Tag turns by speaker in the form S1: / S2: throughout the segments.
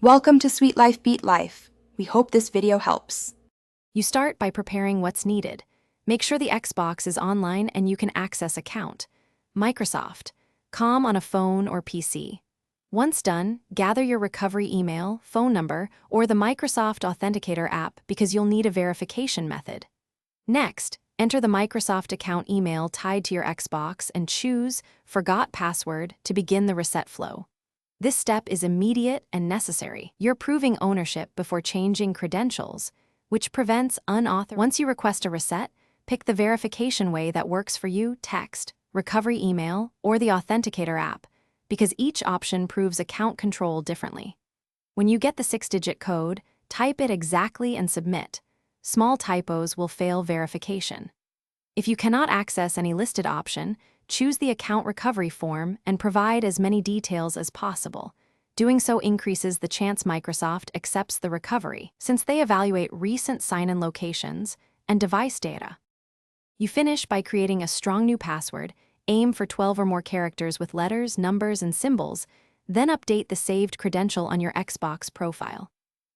S1: Welcome to Sweet Life Beat Life. We hope this video helps.
S2: You start by preparing what's needed. Make sure the Xbox is online and you can access account. Microsoft. COM on a phone or PC. Once done, gather your recovery email, phone number, or the Microsoft Authenticator app because you'll need a verification method. Next, enter the Microsoft account email tied to your Xbox and choose Forgot Password to begin the reset flow. This step is immediate and necessary. You're proving ownership before changing credentials, which prevents unauthorized. Once you request a reset, pick the verification way that works for you: text, recovery email, or the Authenticator app, because each option proves account control differently. When you get the 6-digit code, type it exactly and submit. Small typos will fail verification. If you cannot access any listed option, choose the account recovery form and provide as many details as possible. Doing so increases the chance Microsoft accepts the recovery, since they evaluate recent sign-in locations and device data. You finish by creating a strong new password, aim for 12 or more characters with letters, numbers, and symbols, then update the saved credential on your Xbox profile.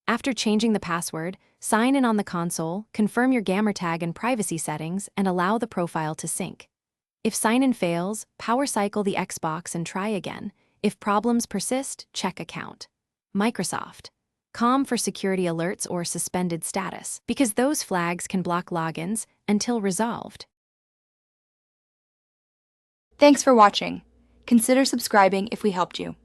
S2: After changing the password, sign in on the console, confirm your gamertag and privacy settings, and allow the profile to sync. If sign-in fails, power cycle the Xbox and try again. If problems persist, check account. Microsoft. COM for security alerts or suspended status, because those flags can block logins until resolved.
S1: Thanks for watching. Consider subscribing if we helped you.